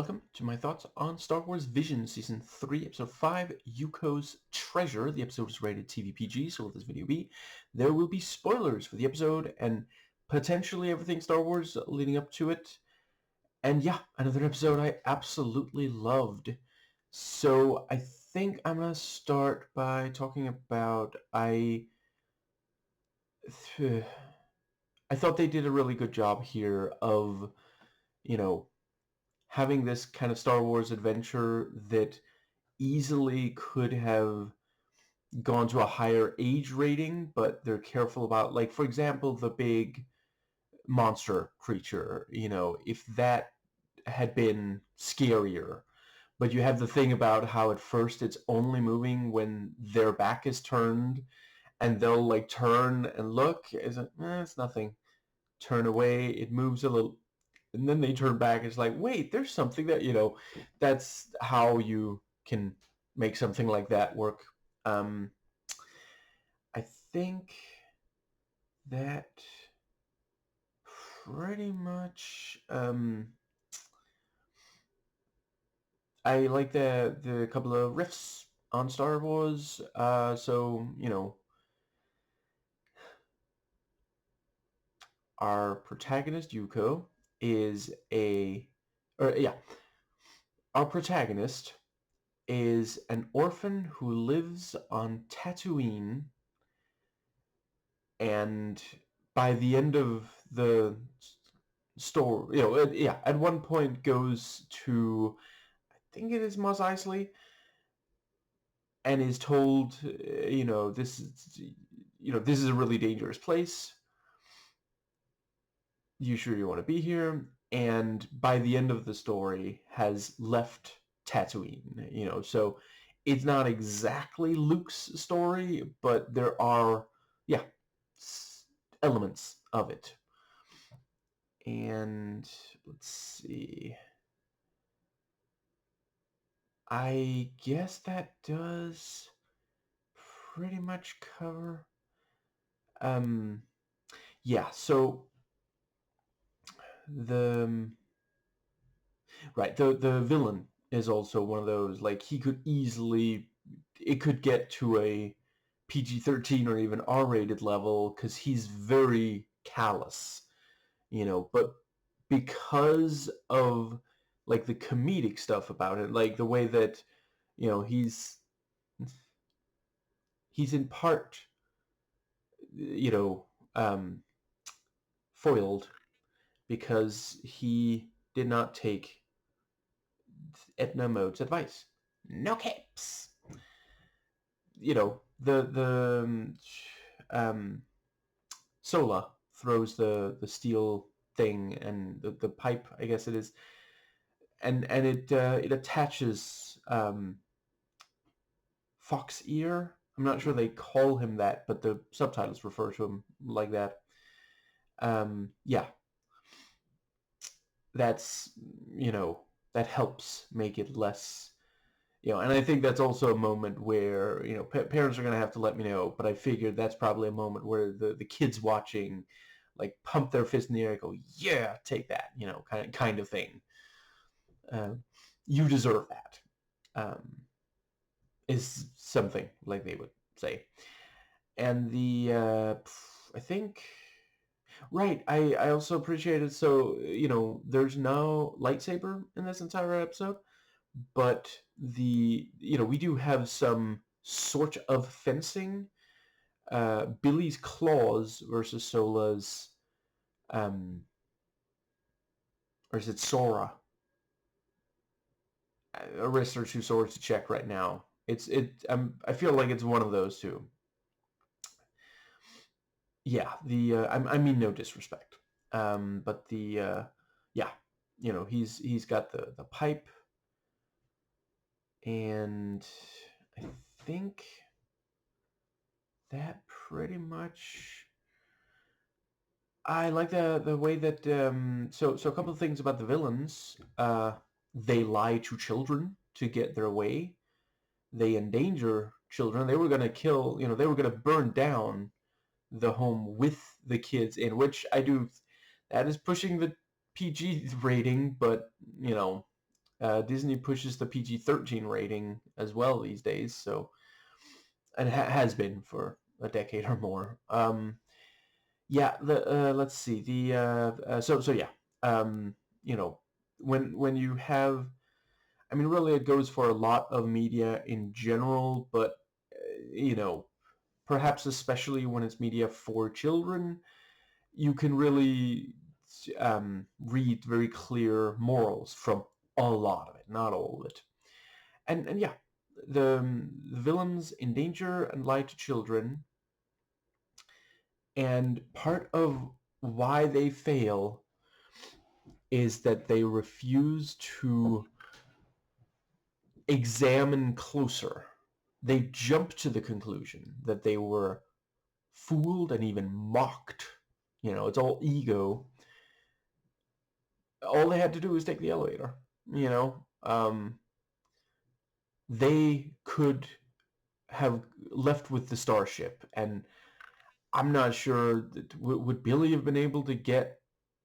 Welcome to my thoughts on Star Wars Vision Season 3, Episode 5, Yuko's Treasure. The episode is rated TV PG, so will this video be? There will be spoilers for the episode and potentially everything Star Wars leading up to it. And yeah, another episode I absolutely loved. So I think I'm going to start by talking about... I thought they did a really good job here of, having this kind of Star Wars adventure that easily could have gone to a higher age rating, but they're careful about, like, for example, the big monster creature, if that had been scarier. But you have the thing about how at first it's only moving when their back is turned, and they'll, like, turn and look. It's nothing. Turn away, it moves a little. And then they turn back. It's like, wait, there's something that, that's how you can make something like that work. I think that pretty much, I like the couple of riffs on Star Wars. Our protagonist, Yuko, our protagonist is an orphan who lives on Tatooine, and by the end of the story, at one point goes to, I think it is Mos Eisley, and is told, this is a really dangerous place. You sure you want to be here? And by the end of the story has left Tatooine, so it's not exactly Luke's story, but there are, elements of it. And let's see. I guess that does pretty much cover. So the villain is also one of those, like, he could easily, it could get to a PG-13 or even R-rated level because he's very callous, but because of, like, the comedic stuff about it, like the way that, he's in part, foiled because he did not take Edna Mode's advice. No capes. Sola throws the steel thing and the pipe, I guess it is, and it attaches Fox Ear. I'm not sure they call him that, but the subtitles refer to him like that. That's, that helps make it less, and I think that's also a moment where, parents are going to have to let me know, but I figured that's probably a moment where the kids watching, like, pump their fist in the air and go, yeah, take that, kind of thing. You deserve that, is something like they would say. And I think, right, I also appreciated, so, there's no lightsaber in this entire episode, but we do have some sort of fencing. Billy's claws versus Sola's, or is it Sora? A wrist or two swords to check right now. I feel like it's one of those two. Yeah, I mean, no disrespect, but he's got the pipe, and I think that pretty much. I like the way that so a couple of things about the villains. They lie to children to get their way. They endanger children. They were going to kill. They were going to burn down the home with the kids in, which I do. That is pushing the PG rating, but Disney pushes the PG-13 rating as well these days, so, and it has been for a decade or more. Yeah, let's see, so yeah, you know, when you have, I mean, really, it goes for a lot of media in general, but you know, perhaps especially when it's media for children, you can really read very clear morals from a lot of it, not all of it. And yeah, the villains endanger and lie to children, and part of why they fail is that they refuse to examine closer. They jump to the conclusion that they were fooled and even mocked. You know, it's all ego. All they had to do was take the elevator. You know, they could have left with the starship, and I'm not sure that would Billy have been able to get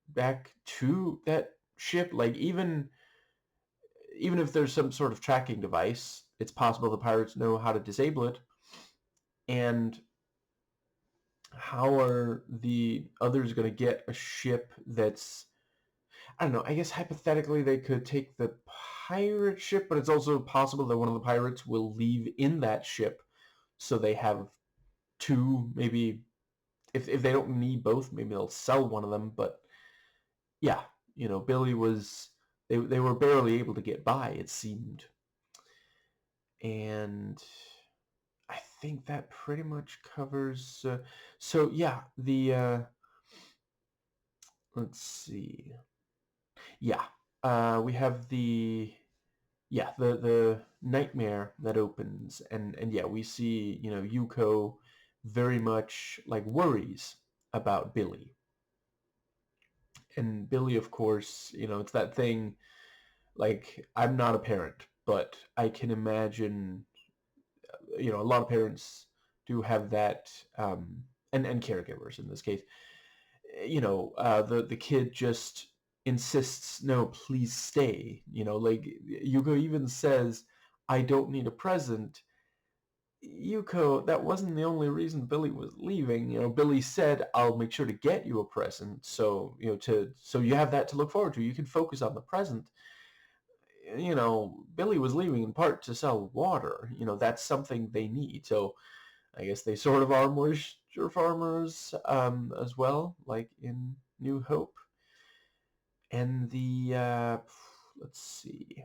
back to that ship. Like, even if there's some sort of tracking device, it's possible the pirates know how to disable it. And how are the others going to get a ship that's, I don't know, I guess hypothetically they could take the pirate ship, but it's also possible that one of the pirates will leave in that ship, so they have two, maybe. If they don't need both, maybe they'll sell one of them. But yeah, you know, Billy was, they were barely able to get by, it seemed. And I think that pretty much covers. So yeah, let's see. Yeah, we have the nightmare that opens, and yeah, we see, you know, Yuko very much like worries about Billy. And Billy, of course, you know, it's that thing, like, I'm not a parent, but I can imagine, you know, a lot of parents do have that, and caregivers in this case, you know, the kid just insists, no, please stay. You know, like, Yuko even says, I don't need a present. Yuko, that wasn't the only reason Billy was leaving. You know, Billy said, I'll make sure to get you a present. So, you know, so you have that to look forward to. You can focus on the present. You know, Billy was leaving in part to sell water. You know, that's something they need. So I guess they sort of are moisture farmers, as well, like in New Hope. And let's see.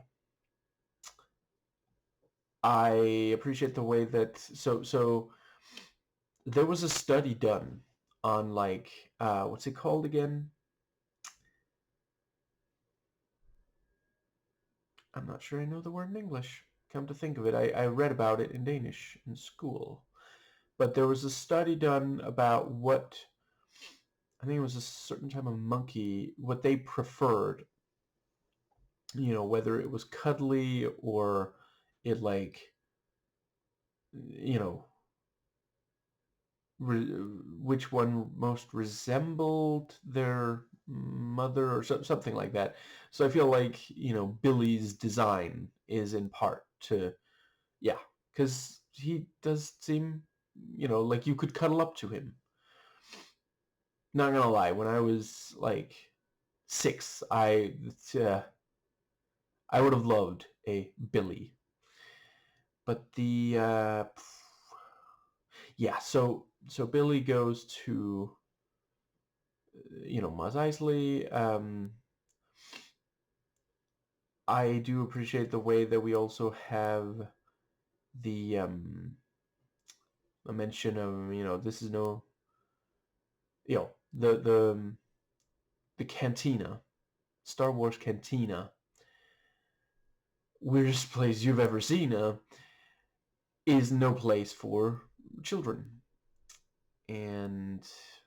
I appreciate the way that, so there was a study done on, like, what's it called again? I'm not sure I know the word in English. Come to think of it, I read about it in Danish in school. But there was a study done about what, I think it was a certain type of monkey, what they preferred, you know, whether it was cuddly or it, like, you know, which one most resembled their mother, or something like that. So I feel like, you know, Billy's design is in part to, yeah, because he does seem, you know, like you could cuddle up to him. Not gonna lie, when I was like 6, I would have loved a Billy. But yeah, so Billy goes to, you know, Mos Eisley. I do appreciate the way that we also have the a mention of, you know, this is no, you know, the cantina, Star Wars cantina, weirdest place you've ever seen, is no place for children. And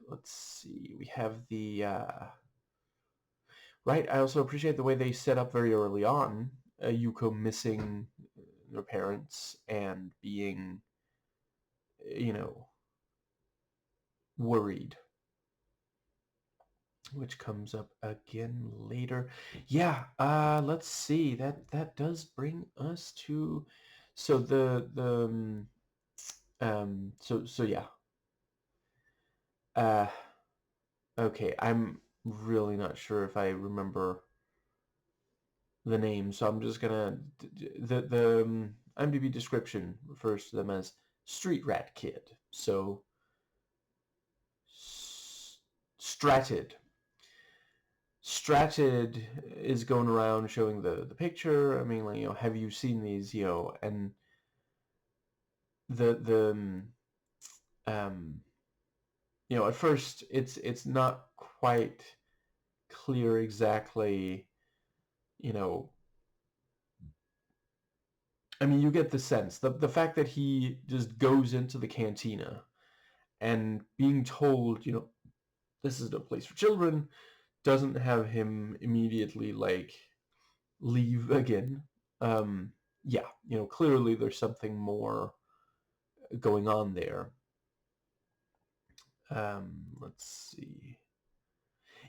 let's see, we have the right. I also appreciate the way they set up very early on, Yuko missing their parents and being, you know, worried. which comes up again later. Yeah, let's see. That does bring us to so so yeah. Uh okay, I'm really not sure if I remember the name, so I'm just gonna the IMDb description refers to them as Street Rat Kid. So Stratted. Stratted is going around showing the picture. I mean, like, have you seen these, and the um at first it's not quite clear exactly, you know, I mean, you get the sense the fact that he just goes into the cantina and being told, this is no place for children, doesn't have him immediately like leave again. Um, yeah, clearly there's something more going on there. Let's see.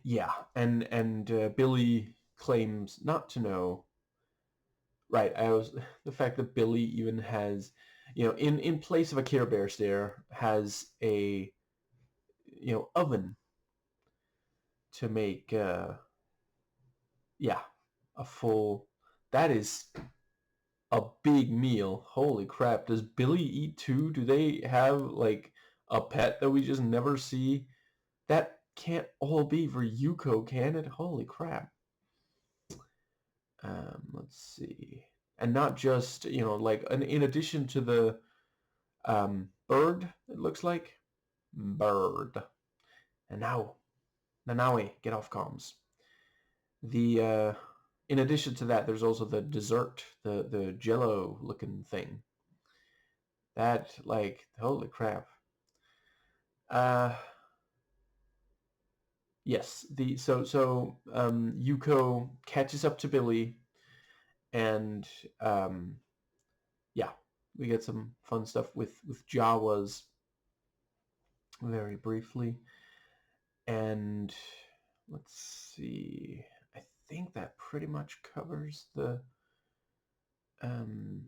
Yeah, and Billy claims not to know. Right, I was the fact that Billy even has, in place of a Care Bear stare, has a oven to make yeah, a full. That is a big meal. Holy crap! Does Billy eat too? Do they have like a pet that we just never see? That can't all be for Yuko, can it? Holy crap! Let's see, and not just like in addition to the bird. It looks like bird. And now, Nanawe, get off comms. The in addition to that, there's also the dessert, the Jello looking thing. That like holy crap. Uh, yes. The Yuko catches up to Billy, and yeah, we get some fun stuff with Jawas very briefly, and let's see. I think that pretty much covers the um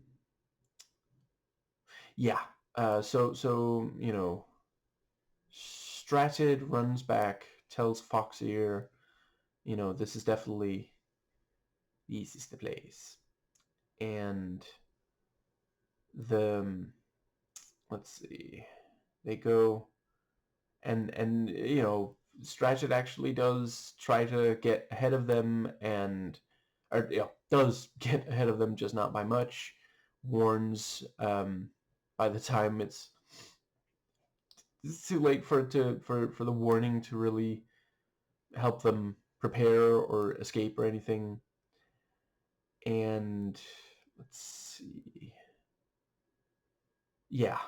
yeah. So Stratted runs back, tells Foxear, this is definitely this is the place. And the let's see, they go and Stratted actually does try to get ahead of them, and or does get ahead of them, just not by much. Warns by the time it's too late for it to for the warning to really help them prepare or escape or anything. And let's see. Yeah,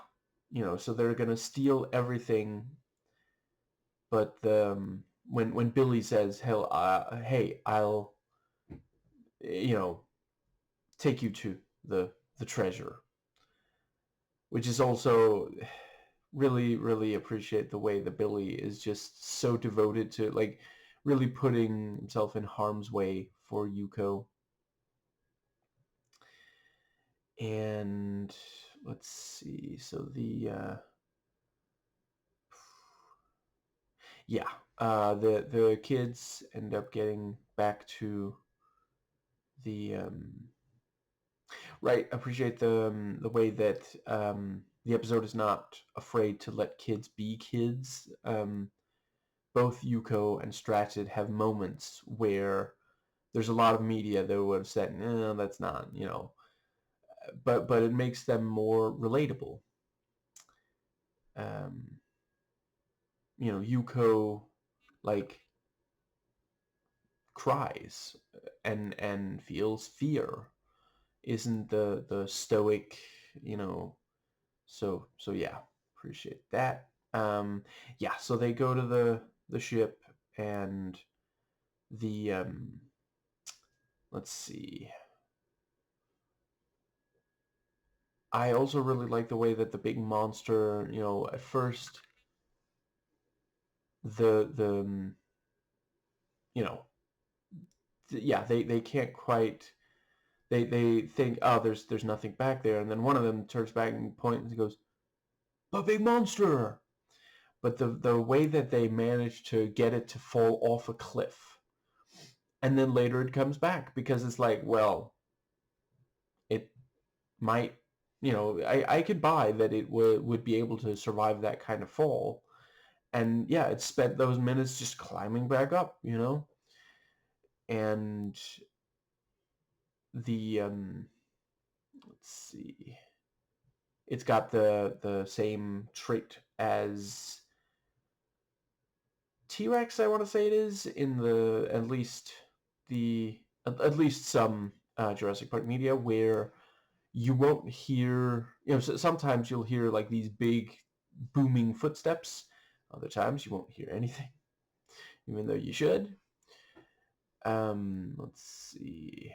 so they're gonna steal everything, but when Billy says, "Hell, hey, I'll you know take you to the treasure," which is also really really appreciate the way that Billy is just so devoted to like really putting himself in harm's way for Yuko. And let's see. So yeah, the kids end up getting back to the right. Appreciate the way that the episode is not afraid to let kids be kids. Both Yuko and Stratted have moments where there's a lot of media that would have said, no, that's not, but it makes them more relatable. Um, Yuko like cries and feels fear, isn't the stoic, you know. So yeah, appreciate that. Yeah, so they go to the ship, and the let's see. I also really like the way that the big monster, at first the you know, yeah, they can't quite. They think, oh, there's nothing back there, and then one of them turns back and points and goes, "A big monster!" But the way that they manage to get it to fall off a cliff, and then later it comes back because it's like, well, it might, I could buy that it would be able to survive that kind of fall, and yeah, it spent those minutes just climbing back up, and the let's see, it's got the same trait as T-Rex, I want to say it is, in the at least some Jurassic Park media, where you won't hear, sometimes you'll hear like these big booming footsteps. Other times you won't hear anything, even though you should. Let's see.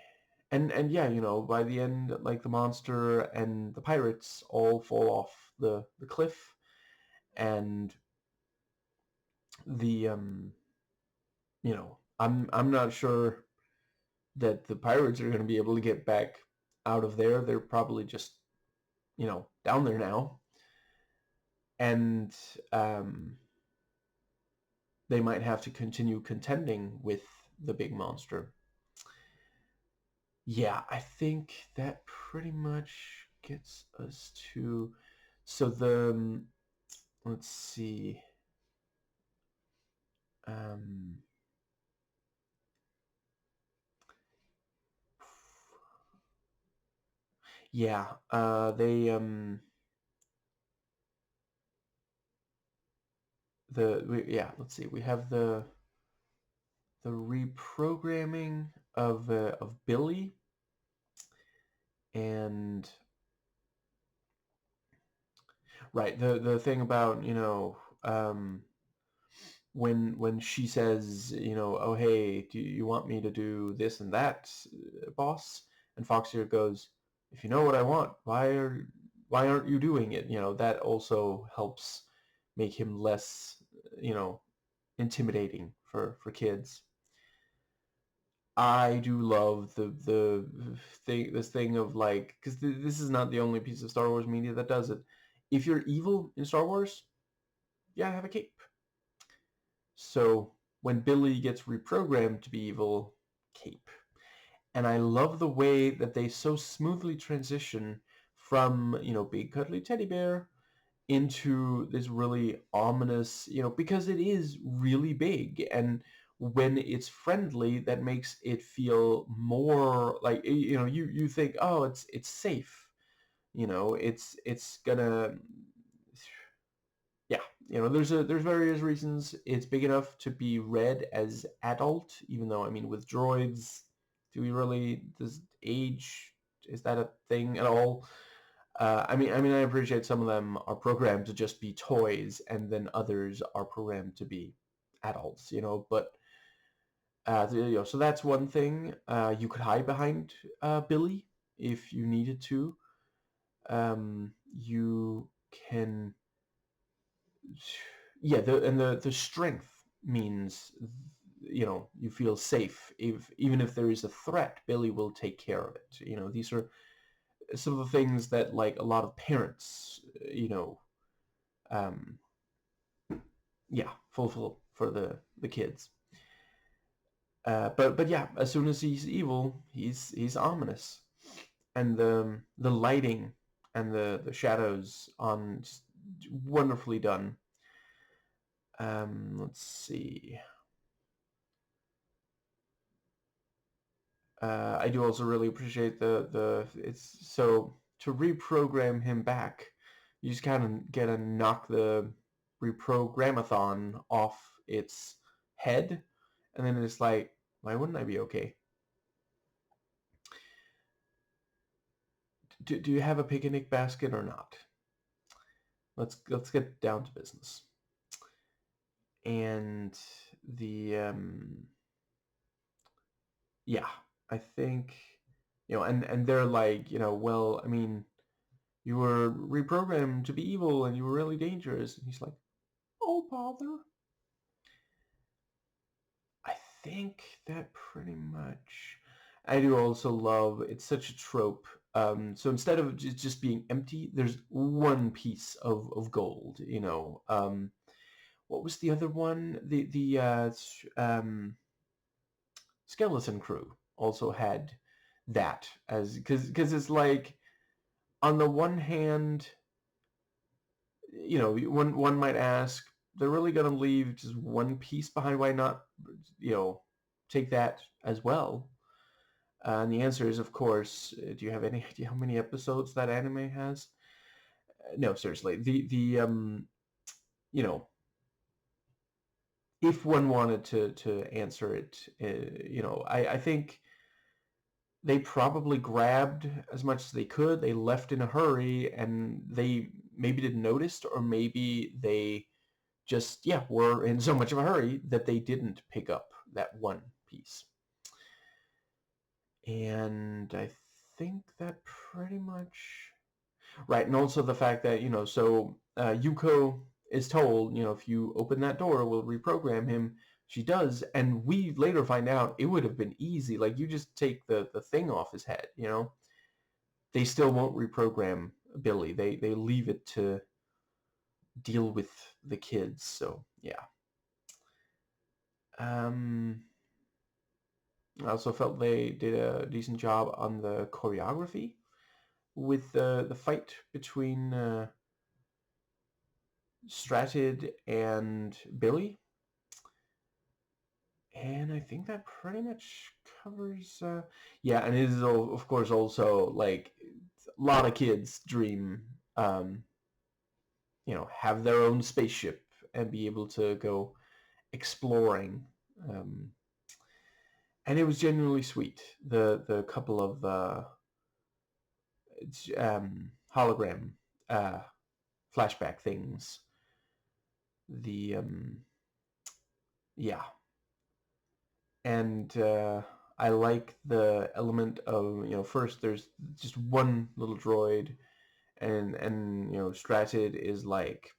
And yeah, by the end, like the monster and the pirates all fall off the cliff, and the I'm not sure that the pirates are going to be able to get back out of there. They're probably just, down there now. And they might have to continue contending with the big monster. Yeah, I think that pretty much gets us to... So let's see. Yeah, let's see. We have the reprogramming of Billy, and right, the thing about, when she says, oh hey, do you want me to do this and that, boss? And Foxeer goes, if you know what I want, why aren't you doing it? That also helps make him less, intimidating for kids. I do love this thing of like, because this is not the only piece of Star Wars media that does it. If you're evil in Star Wars, you gotta have a cape. So when Billy gets reprogrammed to be evil, cape. And I love the way that they so smoothly transition from, big cuddly teddy bear into this really ominous, because it is really big, and when it's friendly, that makes it feel more like, you think, oh, it's safe, it's gonna, yeah, there's various reasons. It's big enough to be read as adult, even though, I mean, with droids, does age, is that a thing at all? I appreciate some of them are programmed to just be toys, and then others are programmed to be adults, but so that's one thing. You could hide behind Billy if you needed to. You can, yeah, the strength means, you feel safe. Even if there is a threat, Billy will take care of it. These are some of the things that, like, a lot of parents, um, yeah, fulfill for the kids. But yeah, as soon as he's evil, he's ominous, and the lighting and the shadows on, just wonderfully done. Let's see. I do also really appreciate it's so, to reprogram him back, you just kind of gotta knock the reprogramathon off its head, and then it's like, why wouldn't I be okay? Do you have a picnic basket or not? Let's get down to business. And the yeah, I think, and they're like, well, I mean, you were reprogrammed to be evil and you were really dangerous. And he's like, oh, bother. I think that pretty much. I do also love, it's such a trope. So instead of just being empty, there's one piece of gold. What was the other one? Skeleton Crew also had that as because it's like on the one hand, one might ask, they're really going to leave just one piece behind. Why not, take that as well? And the answer is, of course, do you have any idea how many episodes that anime has? No, seriously. You know, if one wanted to answer it, I think they probably grabbed as much as they could. They left in a hurry, and they maybe didn't notice, or maybe they just, were in so much of a hurry that they didn't pick up that one piece. And I think that pretty much... Right, and also the fact that, Yuko is told, if you open that door, we'll reprogram him. She does, and we later find out it would have been easy. Like, you just take the thing off his head, They still won't reprogram Billy. They leave it to deal with the kids, so, yeah. I also felt they did a decent job on the choreography with the fight between Stratid and Billy. And I think that pretty much covers... yeah, and it is, of course, also, like, a lot of kids dream, have their own spaceship and be able to go exploring. And it was genuinely sweet. The couple of hologram flashback things. Yeah. And I like the element of, first there's just one little droid, and Stratid is like,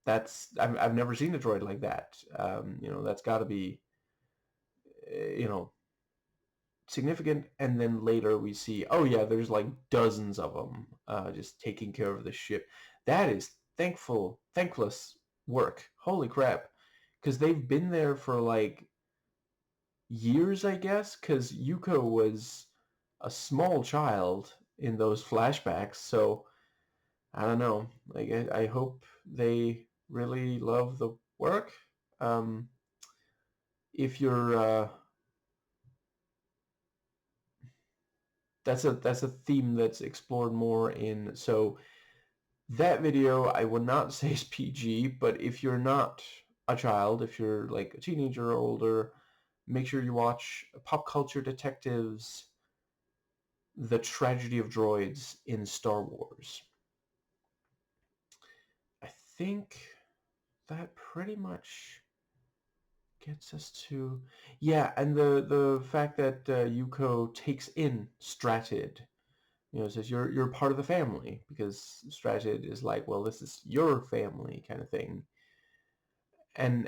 I've never seen a droid like that. That's got to be, significant. And then later we see, oh yeah, there's like dozens of them just taking care of the ship. That is thankless work. Holy crap. Because they've been there for like years, I guess, because Yuko was a small child in those flashbacks. So I don't know. Like, I hope they really love the work. If you're that's a theme that's explored more in... So that video I would not say is PG, but if you're not a child, if you're like a teenager or older, make sure you watch Pop Culture Detectives: The Tragedy of Droids in Star Wars. I think that pretty much gets us to... Yeah, and the fact that Yuko takes in Stratid, says you're part of the family, because Stratid is like, well, this is your family kind of thing. And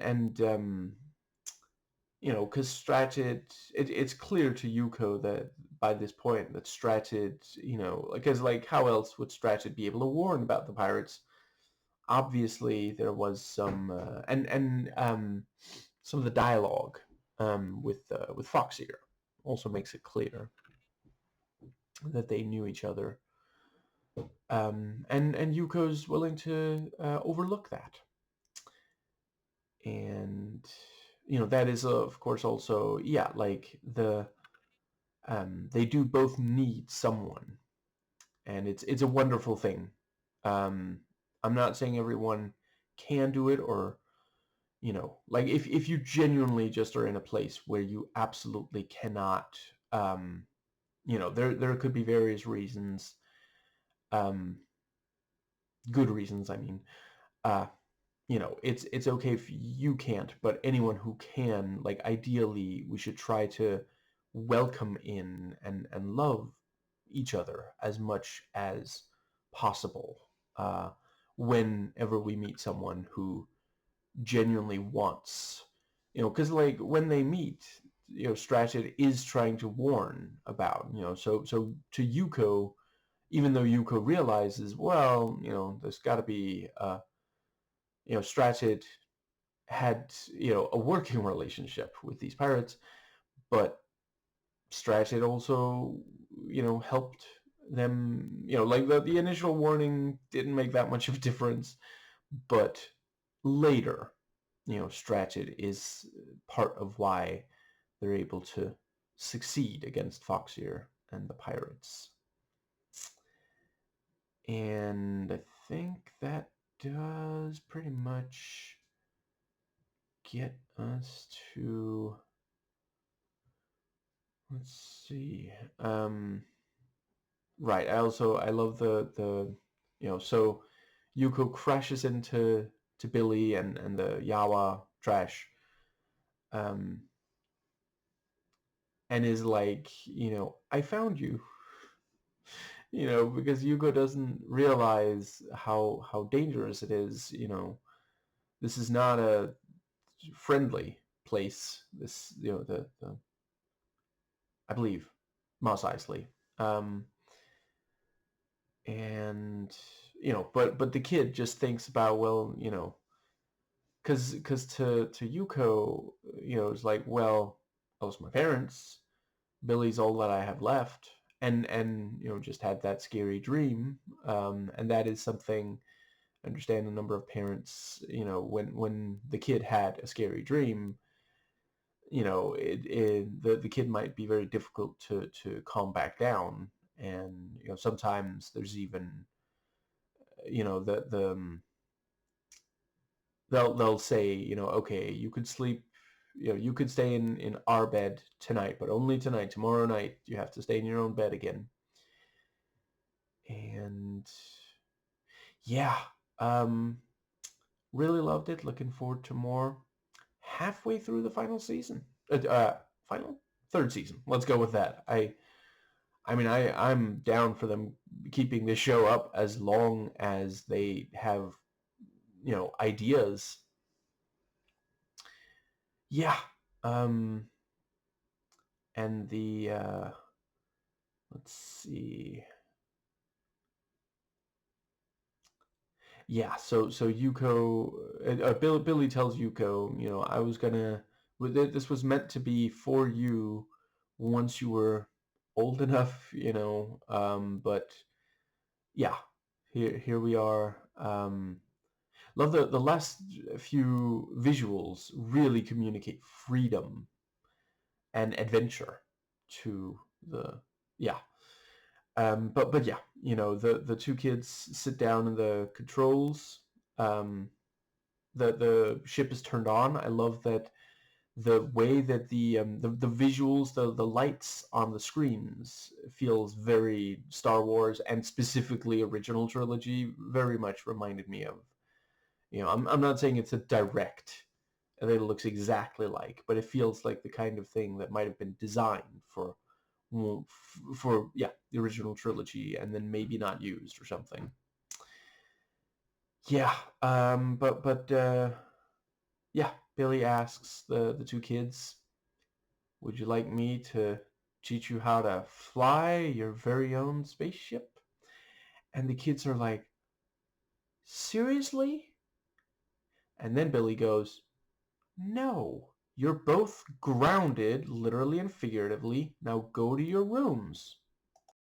because Stratid, it's clear to Yuko that by this point that Stratid, because like how else would Stratid be able to warn about the pirates? Obviously, there was some and some of the dialogue with Foxeer also makes it clear that they knew each other. And Yuko's willing to overlook that. And that is of course also, yeah, like they do both need someone, and it's a wonderful thing. I'm not saying everyone can do it, or like if you genuinely just are in a place where you absolutely cannot, there could be various reasons, good reasons, I mean, it's okay if you can't, but anyone who can, like, ideally we should try to welcome in and love each other as much as possible whenever we meet someone who genuinely wants, because like when they meet, Strachit is trying to warn about. So to Yuko, even though Yuko realizes, well, there's got to be, Strachit had, a working relationship with these pirates, but Strachit also, helped them, like the initial warning didn't make that much of a difference, but later, Strachit is part of why they're able to succeed against Foxeer and the pirates. And I think that does pretty much get us to, let's see, right. I love so Yuko crashes into Billy and the Yawa trash, um, and is like, I found you, because Yuko doesn't realize how dangerous it is. This is not a friendly place. This, the I believe, Mos Eisley. Um, and but the kid just thinks about, well, because to Yuko, it's like, well, I lost my parents. Billy's all that I have left, and just had that scary dream, and that is something. I understand a number of parents, when the kid had a scary dream, the kid might be very difficult to calm back down, and sometimes there's even, the they'll say, okay, you could sleep, you could stay in our bed tonight, but only tonight. Tomorrow night you have to stay in your own bed again. And yeah, really loved it. Looking forward to more. Halfway through the final season, final third season. Let's go with that. I'm down for them keeping this show up as long as they have, ideas. Yeah. Um, and the let's see. Yeah. So Yuko, Billy tells Yuko, I was gonna. This was meant to be for you once you were old enough, but yeah, here we are. Love the last few visuals really communicate freedom and adventure to the yeah. But yeah, the two kids sit down in the controls. Um, the ship is turned on. I love that the way that the visuals, the lights on the screens feels very Star Wars, and specifically original trilogy. Very much reminded me of. I'm not saying it's a direct that it looks exactly like, but it feels like the kind of thing that might have been designed for, the original trilogy, and then maybe not used or something. Yeah, yeah, Billy asks the two kids, would you like me to teach you how to fly your very own spaceship? And the kids are like, seriously? And then Billy goes, no, you're both grounded, literally and figuratively. Now go to your rooms.